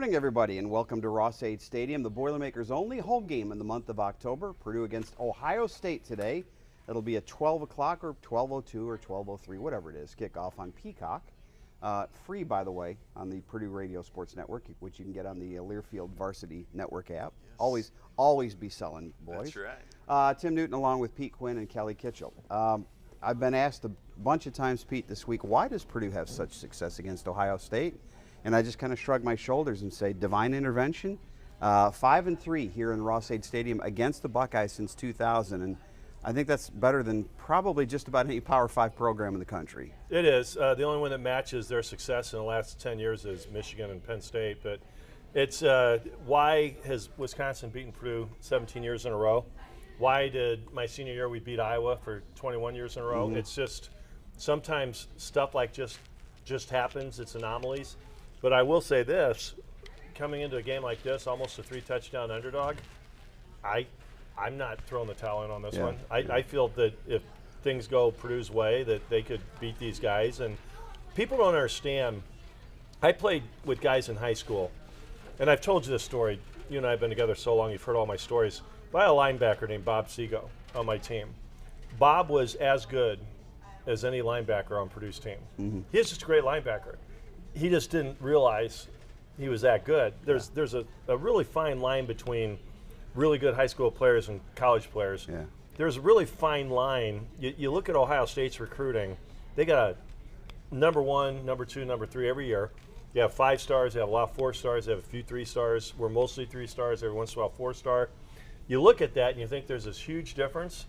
morning, everybody, and welcome to Ross-Ade Stadium, the Boilermakers' only home game in the month of October. Purdue against Ohio State today. It'll be a 12 o'clock or 12:02 or 12:03, whatever it is, kickoff on Peacock. Free, by the way, on the Purdue Radio Sports Network, which you can get on the Learfield Varsity Network app. Yes. Always be selling, boys. That's right. Tim Newton along with Pete Quinn and Kelly Kitchel. I've been asked a bunch of times, Pete, this week, why does Purdue have such success against Ohio State? And I just kind of shrug my shoulders and say, divine intervention. 5-3 here in Ross-Ade Stadium against the Buckeyes since 2000. And I think that's better than probably just about any Power 5 program in the country. It is. The only one that matches their success in the last 10 years is Michigan and Penn State. But it's why has Wisconsin beaten Purdue 17 years in a row? Why did my senior year we beat Iowa for 21 years in a row? It's just sometimes stuff like just happens. It's anomalies. But I will say this, coming into a game like this, almost a 3-touchdown underdog, I'm not throwing the towel in on this one. I feel that if things go Purdue's way, that they could beat these guys. And people don't understand. I played with guys in high school, and I've told you this story. You and I have been together so long, you've heard all my stories. But I had a linebacker named Bob Seago on my team. Bob was as good as any linebacker on Purdue's team. He was just a great linebacker. He just didn't realize he was that good. There's a really fine line between really good high school players and college players. Yeah. There's a really fine line. You look at Ohio State's recruiting, they got a number 1, number 2, number 3 every year. You have 5 stars, they have a lot of 4 stars, they have a few 3 stars. We're mostly 3 stars, every once in a while 4 star. You look at that and you think there's this huge difference,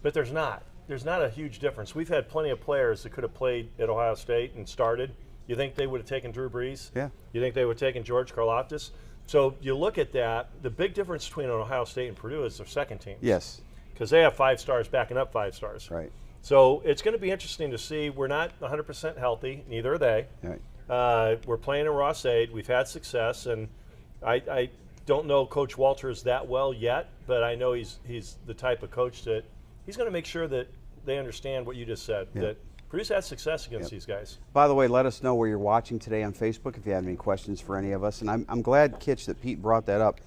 but there's not. There's not a huge difference. We've had plenty of players that could have played at Ohio State and started. You think they would have taken Drew Brees? Yeah. You think they would have taken George Karlaftis? So you look at that, the big difference between Ohio State and Purdue is their second team. Yes. Because they have 5 stars backing up 5 stars. Right. So it's going to be interesting to see. We're not 100% healthy, neither are they. Right. We're playing in Ross-Ade. We've had success, and I don't know Coach Walters that well yet, but I know he's the type of coach that he's going to make sure that they understand what you just said, that Purdue's had success against these guys. By the way, let us know where you're watching today on Facebook if you have any questions for any of us. And I'm glad, Kitch, that Pete brought that up.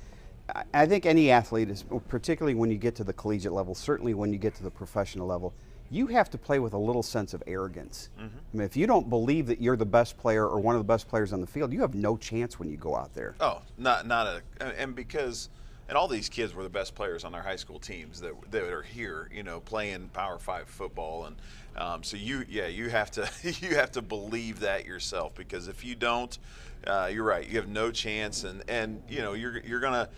I think any athlete, is, particularly when you get to the collegiate level, certainly when you get to the professional level, you have to play with a little sense of arrogance. I mean, if you don't believe that you're the best player or one of the best players on the field, you have no chance when you go out there. Oh, and because all these kids were the best players on their high school teams that are here, playing Power 5 football, and so you have to you have to believe that yourself, because if you don't, you're right, you have no chance, and you're gonna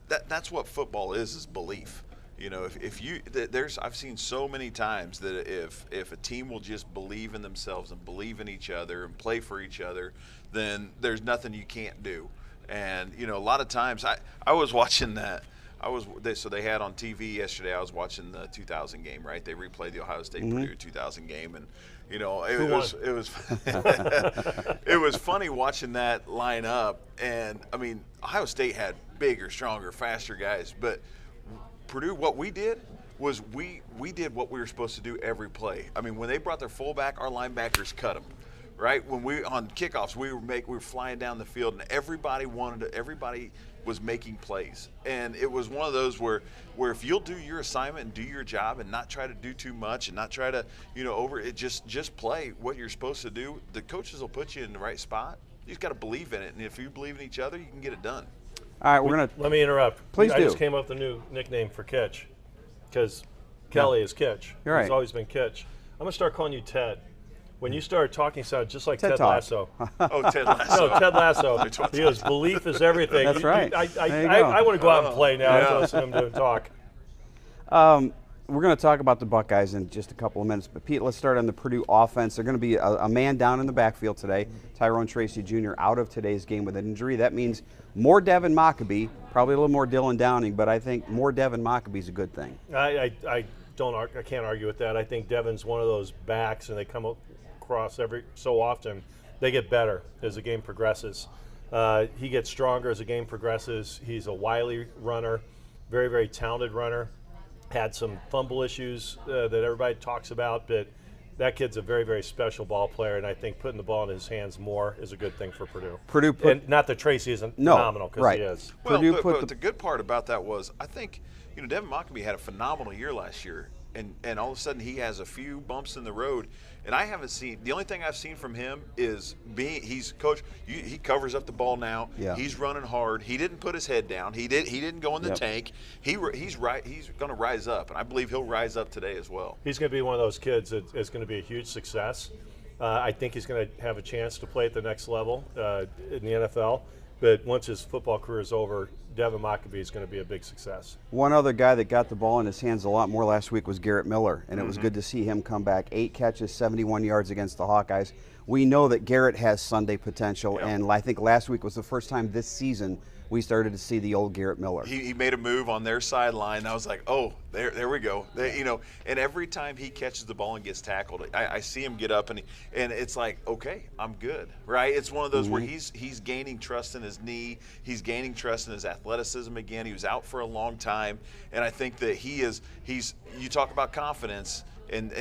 that's what football is belief. I've seen so many times that if a team will just believe in themselves and believe in each other and play for each other, then there's nothing you can't do. And a lot of times I was watching that. So they had on TV yesterday. I was watching the 2000 game. Right, they replayed the Ohio State Purdue 2000 game, and it was it was funny watching that line up. And I mean, Ohio State had bigger, stronger, faster guys, but Purdue, what we did was we did what we were supposed to do every play. I mean, when they brought their fullback, our linebackers cut them. Right, when we on kickoffs, we were flying down the field, and everybody was making plays, and it was one of those where if you'll do your assignment and do your job and not try to do too much and not try to over it, just play what you're supposed to do, the coaches will put you in the right spot. You just got to believe in it, and if you believe in each other, you can get it done. All right, let me interrupt. Please do. I just came up with a new nickname for Kitch, because Kelly is Kitch. You're right. He's always been Kitch. I'm gonna start calling you Ted. When you started talking, sounded just like Ted Ted Lasso. Oh, Ted Lasso. No, Ted Lasso. He goes, belief is everything. That's right. I want to go out and play now to listen to him talk. We're going to talk about the Buckeyes in just a couple of minutes, but Pete, let's start on the Purdue offense. They're going to be a man down in the backfield today. Tyrone Tracy Jr. out of today's game with an injury. That means more Devin Mockabee, probably a little more Dylan Downing, but I think more Devin Mockabee is a good thing. I can't argue with that. I think Devin's one of those backs, and they come across every so often. They get better as the game progresses. He gets stronger as the game progresses. He's a wily runner, very, very talented runner. Had some fumble issues that everybody talks about, but that kid's a very, very special ball player, and I think putting the ball in his hands more is a good thing for Purdue. And not that Tracy isn't phenomenal, because he is. Well, but the good part about that was, I think, Devin Mockabee had a phenomenal year last year, and all of a sudden he has a few bumps in the road. And I haven't seen – the only thing I've seen from him is he's – Coach, he covers up the ball now. Yeah. He's running hard. He didn't put his head down. He didn't go in the tank. He's going to rise up, and I believe he'll rise up today as well. He's going to be one of those kids that is going to be a huge success. I think he's going to have a chance to play at the next level in the NFL. But once his football career is over, Devin Mockabee is going to be a big success. One other guy that got the ball in his hands a lot more last week was Garrett Miller, and it was good to see him come back. 8 catches, 71 yards against the Hawkeyes. We know that Garrett has Sunday potential, and I think last week was the first time this season we started to see the old Garrett Miller. He made a move on their sideline. I was like, oh, there we go. And every time he catches the ball and gets tackled, I see him get up, and it's like, okay, I'm good, right? It's one of those where he's gaining trust in his knee. He's gaining trust in his athleticism again. He was out for a long time, and I think that he's you talk about confidence. And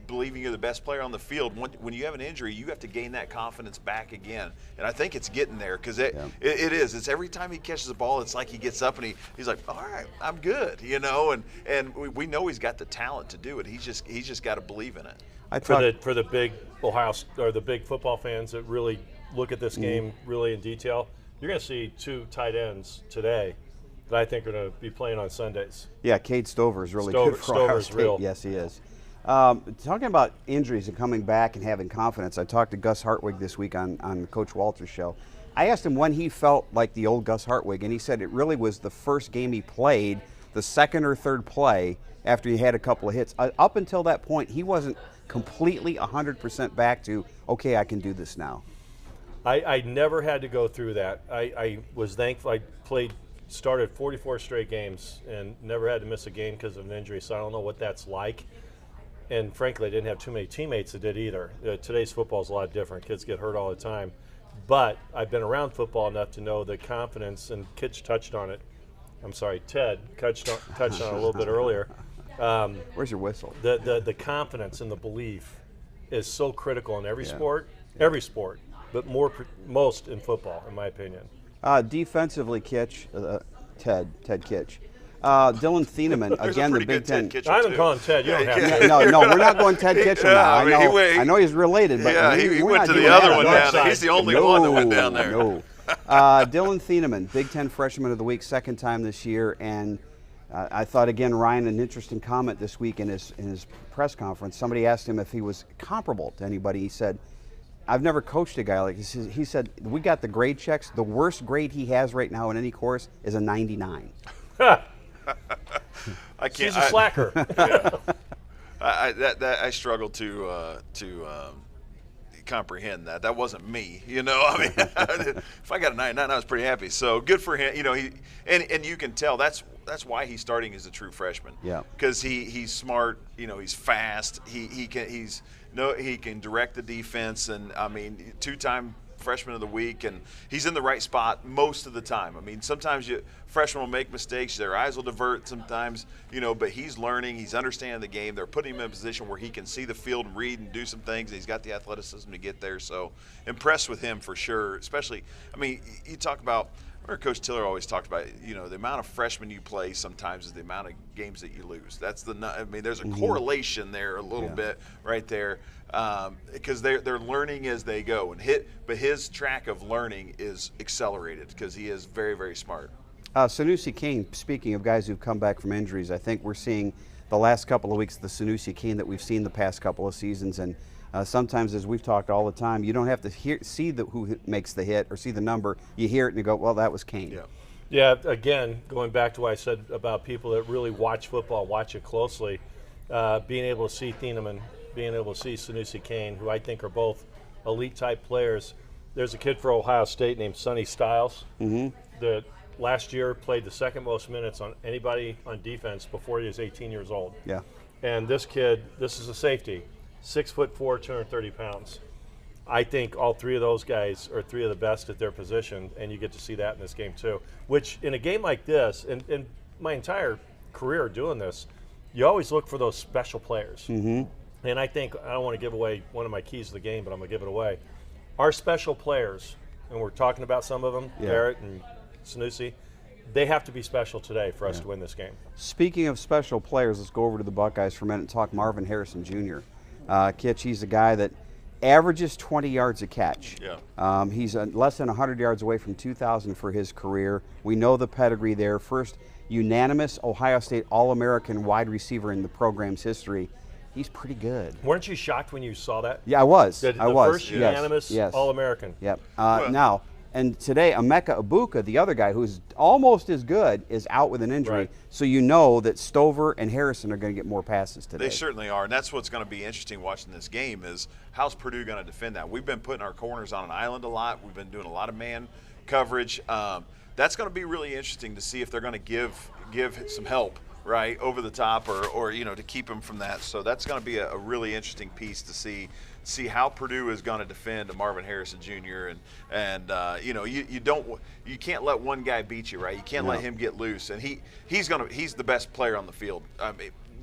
believing you're the best player on the field. When you have an injury, you have to gain that confidence back again. And I think it's getting there, because it is. It's every time he catches the ball, it's like he gets up and he's like, all right, I'm good, And we know he's got the talent to do it. He's just got to believe in it. For the big the big football fans that really look at this game really in detail, you're going to see 2 tight ends today that I think are going to be playing on Sundays. Yeah, Cade Stover is really good for Ohio State. Real. Yes, he is. Talking about injuries and coming back and having confidence, I talked to Gus Hartwig this week on Coach Walter's show. I asked him when he felt like the old Gus Hartwig, and he said it really was the first game he played, the second or third play after he had a couple of hits. Up until that point, he wasn't completely 100% back to, okay, I can do this now. I never had to go through that. I was thankful. I started 44 straight games and never had to miss a game because of an injury, so I don't know what that's like. And frankly, I didn't have too many teammates that did either. Today's football is a lot different. Kids get hurt all the time. But I've been around football enough to know the confidence, and Kitch touched on it. I'm sorry, Ted touched on it a little bit earlier. Where's your whistle? The confidence and the belief is so critical in every sport, but most in football, in my opinion. Defensively, Kitch, Ted Kitch. Dylan Thieneman, again, the Big Ten. I haven't called him Ted. You don't have to. No, we're not going Ted Kitchel now. I know he's related, but he went to the other one down there. He's the only one that went down there. No. Dylan Thieneman, Big Ten Freshman of the Week, second time this year, and I thought, again, Ryan, an interesting comment this week in his press conference. Somebody asked him if he was comparable to anybody. He said, I've never coached a guy like this. He said, we got the grade checks. The worst grade he has right now in any course is a 99. She's a slacker. I struggle to comprehend that. That wasn't me, I mean, if I got a 99, I was pretty happy. So good for him. And you can tell that's why he's starting as a true freshman. Yeah. Because he's smart. He's fast. He can direct the defense, and I mean, 2-time freshman of the week, and he's in the right spot most of the time. I mean, sometimes freshmen will make mistakes, their eyes will divert sometimes, but he's learning, he's understanding the game. They're putting him in a position where he can see the field and read and do some things. He's got the athleticism to get there, so impressed with him for sure. Especially, I mean, you talk about, or Coach Tiller always talked about, the amount of freshmen you play sometimes is the amount of games that you lose. There's a correlation there a little bit right there, because they're learning as they go, but his track of learning is accelerated because he is very, very smart. Sanusi Kane, speaking of guys who've come back from injuries, I think we're seeing the last couple of weeks the Sanusi Kane that we've seen the past couple of seasons, and sometimes, as we've talked all the time, you don't have to see who makes the hit or see the number. You hear it and you go, well, that was Kane. Yeah, again, going back to what I said about people that really watch football, watch it closely, being able to see Thieneman, being able to see Sanusi Kane, who I think are both elite-type players. There's a kid for Ohio State named Sonny Styles that last year played the second most minutes on anybody on defense before he was 18 years old. Yeah. And this kid, this is a safety, 6'4", 230 pounds. I think all three of those guys are three of the best at their position, and you get to see that in this game too. Which, in a game like this, and my entire career doing this, you always look for those special players. and I think I don't want to give away one of my keys to the game, but I'm going to give it away. Our special players, and we're talking about some of them, Garrett and Sanusi, they have to be special today for us to win this game. Speaking of special players, let's go over to the Buckeyes for a minute and talk Marvin Harrison Jr. Kitch, he's a guy that averages 20 yards a catch. Yeah. He's less than 100 yards away from 2,000 for his career. We know the pedigree there. First unanimous Ohio State All-American wide receiver in the program's history. He's pretty good. Weren't you shocked when you saw that? Yeah, I was. The first unanimous All-American. Yep. Now, and today, Emeka Ibuka, the other guy who's almost as good, is out with an injury. Right. So you know that Stover and Harrison are going to get more passes today. They certainly are, and that's what's going to be interesting watching this game is how's Purdue going to defend that? We've been putting our corners on an island a lot. We've been doing a lot of man coverage. That's going to be really interesting to see if they're going to give some help, right, over the top or to keep them from that. So that's going to be a really interesting piece to see how Purdue is going to defend Marvin Harrison Jr. and you can't let one guy beat you, right? You can't let him get loose, and he's the best player on the field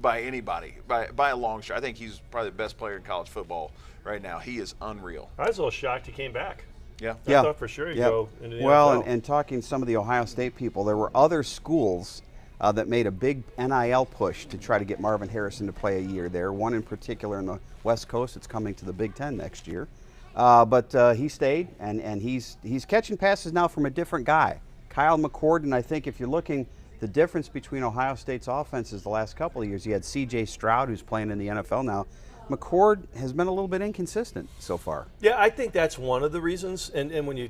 by anybody by a long shot. I think he's probably the best player in college football right now. He is unreal. I was a little shocked he came back. Yeah, I thought for sure he'd go into the NFL. And talking to some of the Ohio State people, there were other schools that made a big NIL push to try to get Marvin Harrison to play a year there. One in particular in the West Coast that's coming to the Big Ten next year. But he stayed, and he's catching passes now from a different guy. Kyle McCord, and I think if you're looking, the difference between Ohio State's offenses the last couple of years, you had C.J. Stroud, who's playing in the NFL now. McCord has been a little bit inconsistent so far. Yeah, I think that's one of the reasons. And when you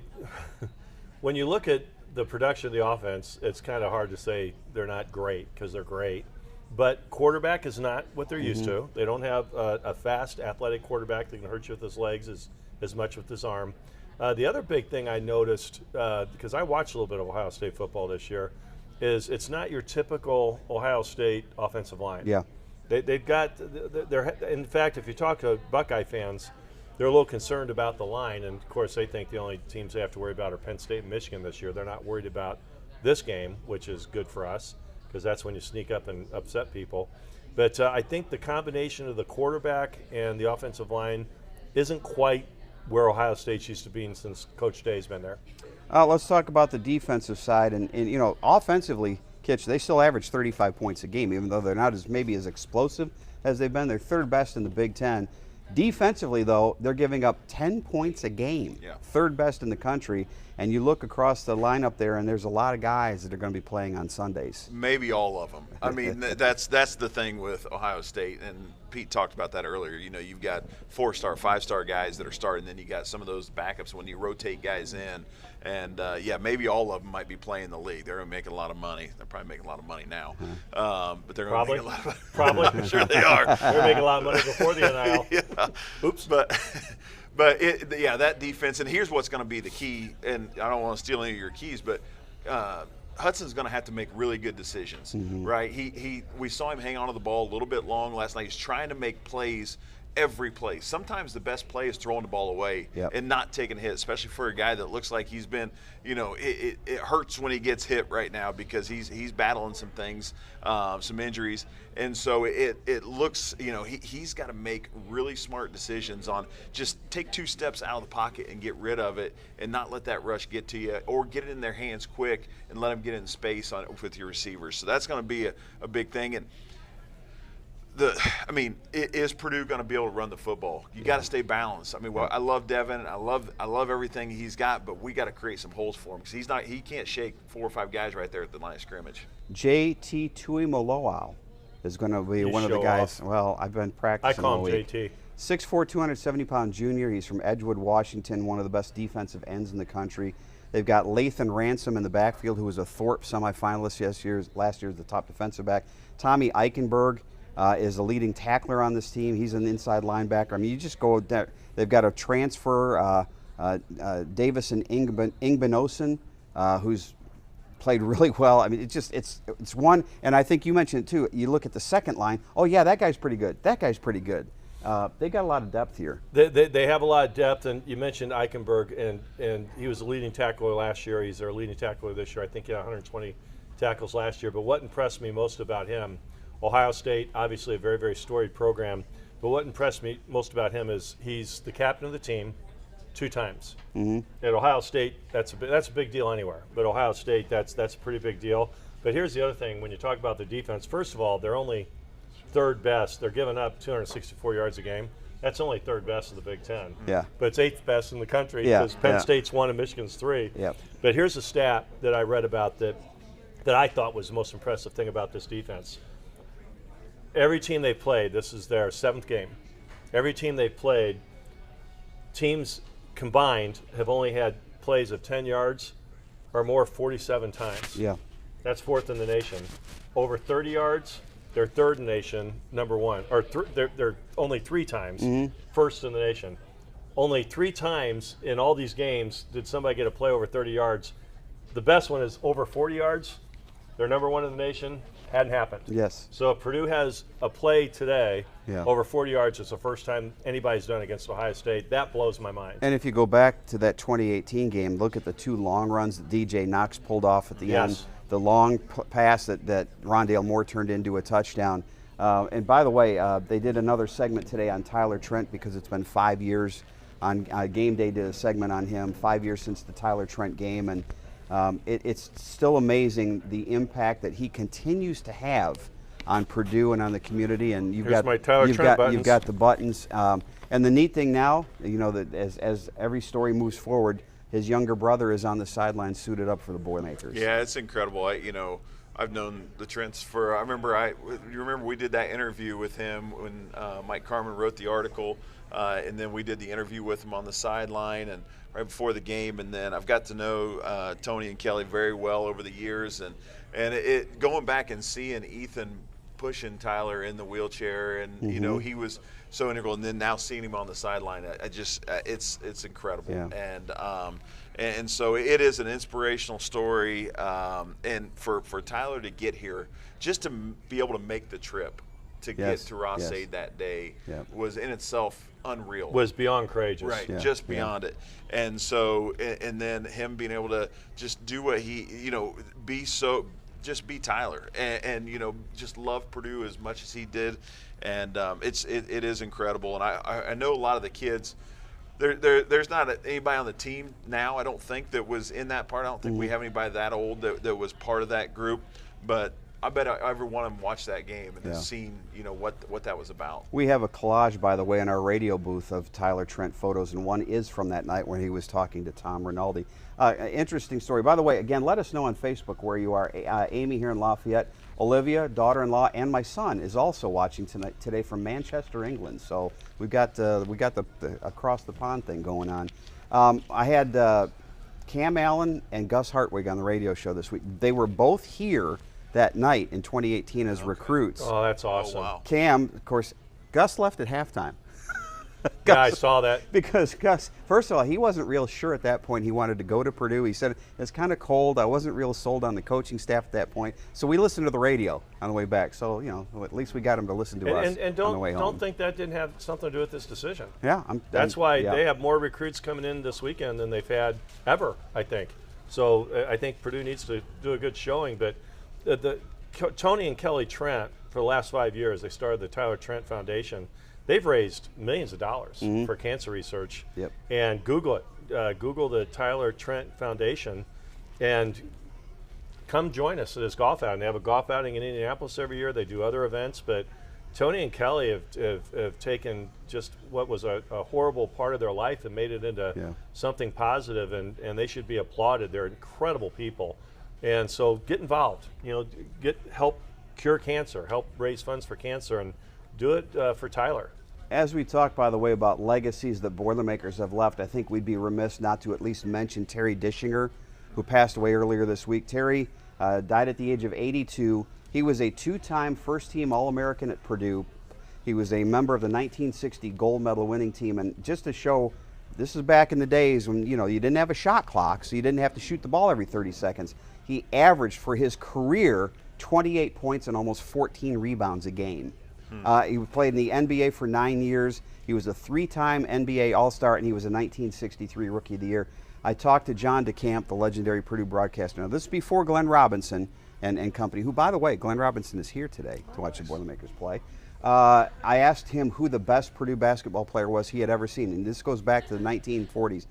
when you look at the production of the offense, it's kind of hard to say they're not great because they're great. But quarterback is not what they're used to. They don't have a fast, athletic quarterback that can hurt you with his legs as much with his arm. The other big thing I noticed, because I watched a little bit of Ohio State football this year, is it's not your typical Ohio State offensive line. Yeah. They've got, in fact, if you talk to Buckeye fans, they're a little concerned about the line, and of course they think the only teams they have to worry about are Penn State and Michigan this year. They're not worried about this game, which is good for us because that's when you sneak up and upset people. But I think the combination of the quarterback and the offensive line isn't quite where Ohio State's used to being since Coach Day's been there. Let's talk about the defensive side, and offensively, Kitch, they still average 35 points a game, even though they're not maybe as explosive as they've been. They're third best in the Big Ten. Defensively, though, they're giving up 10 points a game, third best in the country. And you look across the lineup there, and there's a lot of guys that are going to be playing on Sundays. Maybe all of them. I mean, that's the thing with Ohio State, and Pete talked about that earlier. You've got 4-star, 5-star guys that are starting, then you got some of those backups when you rotate guys in. And, maybe all of them might be playing the league. They're going to make a lot of money. They're probably making a lot of money now. But they're going to make a lot of money. Probably. I'm sure they are. They're making a lot of money before the NIL. Yeah. Oops. But that defense, and here's what's going to be the key, and I don't want to steal any of your keys, but Hudson's going to have to make really good decisions, right? We saw him hang on to the ball a little bit long last night. He's trying to make plays every play. Sometimes the best play is throwing the ball away and not taking a hit, especially for a guy that looks like he's been, it hurts when he gets hit right now because he's battling some things, some injuries. And so it looks, he's got to make really smart decisions on just take 2 steps out of the pocket and get rid of it and not let that rush get to you, or get it in their hands quick and let them get in space with your receivers. So that's going to be a big thing. And is Purdue going to be able to run the football? You got to stay balanced. I mean, I love Devin. I love everything he's got, but we got to create some holes for him because he can't shake 4 or 5 guys right there at the line of scrimmage. J.T. Tuimoloau is going to be one of the guys. Well, I've been practicing. I call him all week. JT. 6'4", 270-pound junior. He's from Edgewood, Washington, one of the best defensive ends in the country. They've got Lathan Ransom in the backfield, who was a Thorpe semifinalist last year as the top defensive back. Tommy Eichenberg is the leading tackler on this team. He's an inside linebacker. I mean, you just go there. They've got a transfer, Davison Ingbenosen, who's played really well. I mean, it's one, and I think you mentioned it too. You look at the second line. Oh yeah, that guy's pretty good. That guy's pretty good. They got a lot of depth here. They have a lot of depth, and you mentioned Eichenberg, and he was the leading tackler last year. He's their leading tackler this year. I think he had 120 tackles last year. But what impressed me most about him, Ohio State, obviously a very, very storied program, But what impressed me most about him is he's the captain of the team 2 times. At Ohio State, that's a big deal anywhere. But Ohio State, that's a pretty big deal. But here's the other thing: when you talk about the defense, first of all, they're only 3rd best. They're giving up 264 yards a game. That's only 3rd best of the Big Ten. Yeah. But it's 8th best in the country because Penn State's 1 and Michigan's 3. Yep. But here's a stat that I read about that I thought was the most impressive thing about this defense. Every team they played, this is their 7th game. Every team they played, teams combined have only had plays of 10 yards or more 47 times. Yeah. That's 4th in the nation. Over 30 yards, they're 3rd in the nation, number 1. Or they're only 3 times, 1st in the nation. Only 3 times in all these games did somebody get a play over 30 yards. The best one is over 40 yards. They're number 1 in the nation. Hadn't happened. Yes. So if Purdue has a play today Yeah. over 40 yards, it's the first time anybody's done against Ohio State. That blows my mind. And if you go back to that 2018 game, look at the 2 long runs that DJ Knox pulled off at the end. The long pass that Rondale Moore turned into a touchdown. And by the way, they did another segment today on Tyler Trent because it's been 5 years. On Game Day did a segment on him, 5 years since the Tyler Trent game. And it's still amazing the impact that he continues to have on Purdue and on the community. And you've got the buttons. And the neat thing now, you know, that as every story moves forward, his younger brother is on the sideline suited up for the Boilermakers. Yeah, it's incredible. I've known the Trents for. You remember we did that interview with him when Mike Carmen wrote the article, and then we did the interview with him on the sideline and right before the game. And then I've got to know Tony and Kelly very well over the years, and it going back and seeing Ethan pushing Tyler in the wheelchair, and you know, he was so integral. And then now seeing him on the sideline, it's incredible. Yeah. And so it is an inspirational story, and for Tyler to get here, just to be able to make the trip to get to Ross-Ade that day was in itself unreal. Was beyond courageous. Right, just beyond it. And so, and then him being able to just do what he, you know, just be Tyler, and you know, just love Purdue as much as he did, and it is incredible. And I know a lot of the kids. There's not anybody on the team now, I don't think, that was in that part. I don't think we have anybody that old that was part of that group. But I bet every one of them watched that game and has seen, you know, what that was about. We have a collage, by the way, in our radio booth of Tyler Trent photos, and one is from that night when he was talking to Tom Rinaldi. Interesting story. By the way, again, let us know on Facebook where you are. Amy here in Lafayette, Olivia, daughter-in-law, and my son is also watching today from Manchester, England. So we've got the across the pond thing going on. I had Cam Allen and Gus Hartwig on the radio show this week. They were both here that night in 2018 as recruits. Oh, that's awesome. Oh, wow. Cam, of course, Gus left at halftime. Yeah, I saw that. Because Gus, first of all, he wasn't real sure at that point he wanted to go to Purdue. He said, it's kind of cold. I wasn't real sold on the coaching staff at that point. So we listened to the radio on the way back. So, you know, at least we got him to listen to us and on the way home. don't think that didn't have something to do with this decision. Yeah. That's why they have more recruits coming in this weekend than they've had ever, I think. So I think Purdue needs to do a good showing. But Tony and Kelly Trent, for the last 5 years, they started the Tyler Trent Foundation. They've raised millions of dollars for cancer research. Yep. And Google it. Google the Tyler Trent Foundation and come join us at this golf outing. They have a golf outing in Indianapolis every year. They do other events. But Tony and Kelly have taken just what was a horrible part of their life and made it into something positive, and they should be applauded. They're incredible people. And so get involved. You know, help cure cancer, help raise funds for cancer, and do it for Tyler. As we talk, by the way, about legacies that Boilermakers have left, I think we'd be remiss not to at least mention Terry Dischinger, who passed away earlier this week. Terry died at the age of 82. He was a 2-time first-team All-American at Purdue. He was a member of the 1960 gold medal winning team. And just to show, this is back in the days when, you know, you didn't have a shot clock, so you didn't have to shoot the ball every 30 seconds. He averaged for his career 28 points and almost 14 rebounds a game. He played in the NBA for 9 years. He was a 3-time NBA All-Star, and he was a 1963 Rookie of the Year. I talked to John DeCamp, the legendary Purdue broadcaster. Now, this is before Glenn Robinson and company, who, by the way, Glenn Robinson is here today to watch the Boilermakers play. I asked him who the best Purdue basketball player was he had ever seen, and this goes back to the 1940s.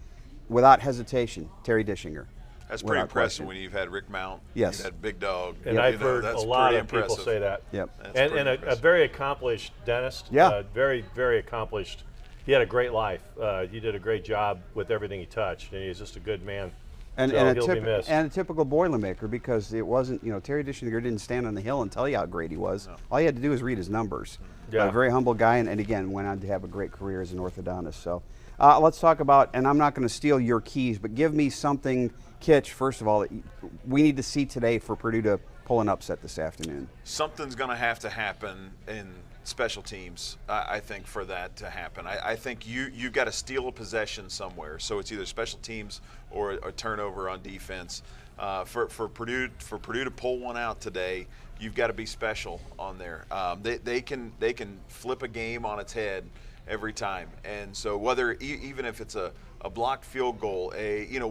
Without hesitation, Terry Dischinger. That's pretty impressive when you've had Rick Mount, yes, you've had Big Dog. And I've heard a lot of people say that. Yep. And a very accomplished dentist. Yeah. Very, very accomplished. He had a great life. He did a great job with everything he touched, and he's just a good man. And, so he'll be missed. And a typical Boilermaker, because it wasn't, Terry Dischinger didn't stand on the hill and tell you how great he was. No. All he had to do was read his numbers. Yeah. A very humble guy, and again, went on to have a great career as an orthodontist. So let's talk about, and I'm not going to steal your keys, but give me something, Kitch, first of all, that we need to see today for Purdue to pull an upset this afternoon. Something's going to have to happen in special teams, I think, for that to happen. I think you've got to steal a possession somewhere. So it's either special teams or a turnover on defense. For Purdue to pull one out today, you've got to be special on there. They can flip a game on its head every time. And so whether even if it's a blocked field goal,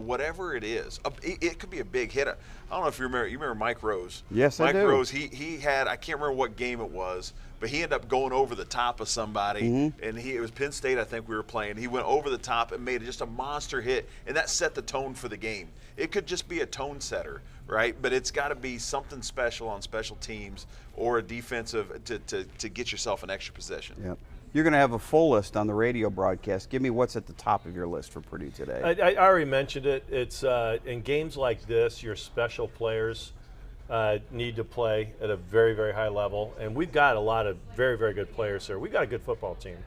whatever it is, it could be a big hit. I don't know if you remember Mike Rose. Yes, I do. Mike Rose, he had, I can't remember what game it was, but he ended up going over the top of somebody, and it was Penn State, I think we were playing. He went over the top and made just a monster hit, and that set the tone for the game. It could just be a tone setter, right? But it's got to be something special on special tems or a defensive to get yourself an extra possession. Yep. You're going to have a full list on the radio broadcast. Give me what's at the top of your list for Purdue today. I already mentioned it. It's in games like this, your special players need to play at a very, very high level. And we've got a lot of very, very good players here. We've got a good football team.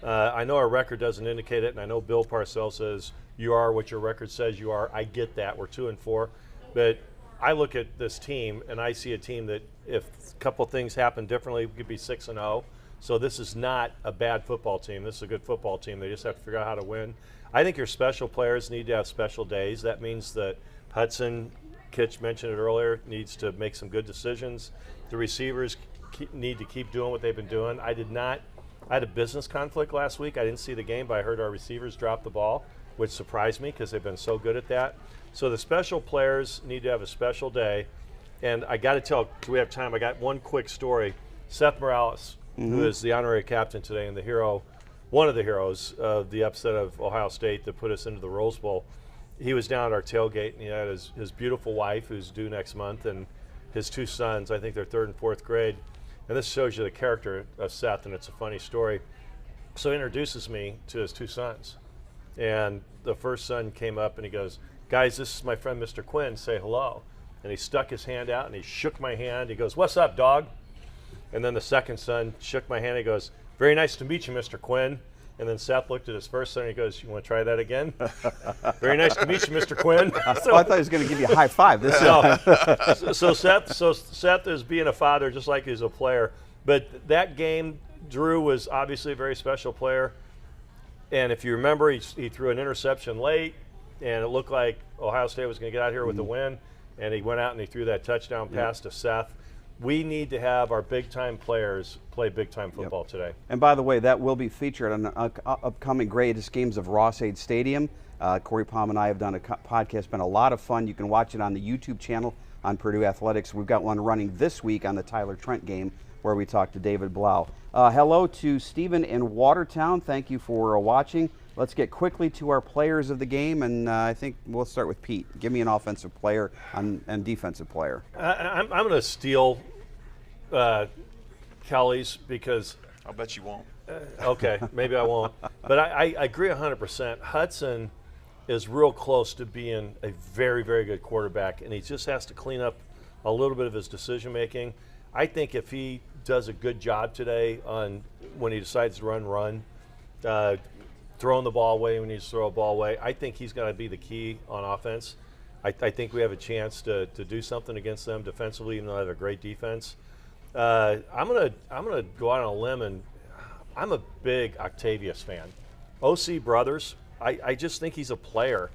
I know our record doesn't indicate it, and I know Bill Parcells says you are what your record says you are. I get that. We're 2-4. But I look at this team, and I see a team that if a couple things happen differently, we could be 6-0. So this is not a bad football team. This is a good football team. They just have to figure out how to win. I think your special players need to have special days. That means that Hudson, Kitch mentioned it earlier, needs to make some good decisions. The receivers need to keep doing what they've been doing. I had a business conflict last week. I didn't see the game, but I heard our receivers drop the ball, which surprised me because they've been so good at that. So the special players need to have a special day. And I got to tell, do we have time? I got one quick story. Seth Morales, who is the honorary captain today and the hero, one of the heroes of the upset of Ohio State that put us into the Rose Bowl. He was down at our tailgate, and he had his beautiful wife, who's due next month, and his two sons. I think they're 3rd and 4th grade. And this shows you the character of Seth, and it's a funny story. So he introduces me to his two sons. And the first son came up, and he goes, "Guys, this is my friend Mr. Quinn. Say hello." And he stuck his hand out, and he shook my hand. He goes, "What's up, dog?" And then the second son shook my hand. He goes, "Very nice to meet you, Mr. Quinn." And then Seth looked at his first son and he goes, "You want to try that again?" "Very nice to meet you, Mr. Quinn." So I thought he was going to give you a high five. So Seth is being a father just like he's a player. But that game, Drew was obviously a very special player. And if you remember, he threw an interception late, and it looked like Ohio State was going to get out here with the win. And he went out and he threw that touchdown pass to Seth. We need to have our big-time players play big-time football today. And by the way, that will be featured on upcoming greatest games of Ross-Ade Stadium. Corey Palm and I have done a podcast. It's been a lot of fun. You can watch it on the YouTube channel on Purdue Athletics. We've got one running this week on the Tyler Trent game where we talked to David Blau. Hello to Stephen in Watertown. Thank you for watching. Let's get quickly to our players of the game, and I think we'll start with Pete. Give me an offensive player and defensive player. I'm going to steal Kelly's because I'll bet you won't. Okay, maybe I won't. But I agree 100%. Hudson is real close to being a very, very good quarterback, and he just has to clean up a little bit of his decision-making. I think if he does a good job today on when he decides to run, throwing the ball away when he needs to throw a ball away, I think he's going to be the key on offense. I think we have a chance to do something against them defensively, even though they have a great defense. I'm gonna go out on a limb, and I'm a big Octavius fan. O.C. Brothers, I just think he's a player.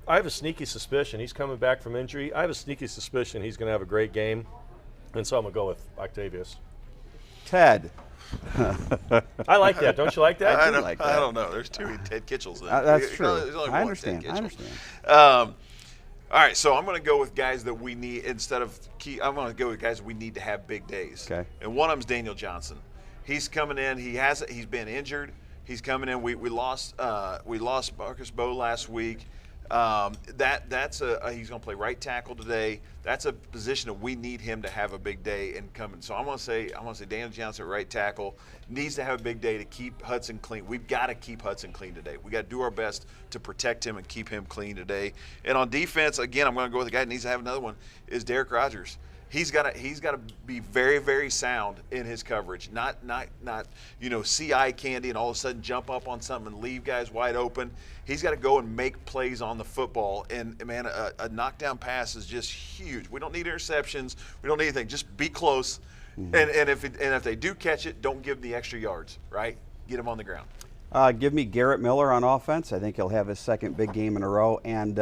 I have a sneaky suspicion he's coming back from injury. I have a sneaky suspicion he's going to have a great game, and so I'm going to go with Octavius. Ted. I like that. Don't you like that? I don't know. There's two Ted Kitchels in That's true. There's only I one understand. Ted I Kitchel. understand. All right, so I'm going to go with guys that we need instead of key. I'm going to go with guys we need to have big days. Okay. And one of them's Daniel Johnson. He's coming in. He's been injured. He's coming in. We lost Marcus Bowe last week. He's going to play right tackle today. That's a position that we need him to have a big day and coming. So I'm going to say Daniel Johnson at right tackle needs to have a big day to keep Hudson clean. We've got to keep Hudson clean today. We got to do our best to protect him and keep him clean today. And on defense, again, I'm going to go with the guy that needs to have another one is Derek Rogers. He's got to be very, very sound in his coverage. Not see eye candy and all of a sudden jump up on something and leave guys wide open. He's got to go and make plays on the football. And man, a knockdown pass is just huge. We don't need interceptions. We don't need anything. Just be close. Mm-hmm. And if they do catch it, don't give them the extra yards. Right? Get them on the ground. Give me Garrett Miller on offense. I think he'll have his second big game in a row. And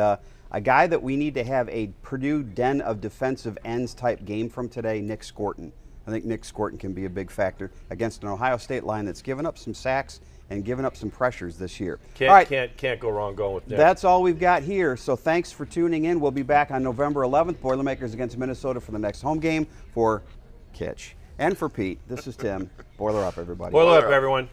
a guy that we need to have a Purdue den of defensive ends type game from today, Nick Scorton. I think Nick Scorton can be a big factor against an Ohio State line that's given up some sacks and given up some pressures this year. Can't go wrong going with Nick. That's all we've got here. So thanks for tuning in. We'll be back on November 11th, Boilermakers against Minnesota for the next home game. For Kitch and for Pete, this is Tim. Boiler up, everybody. Boiler up, everyone.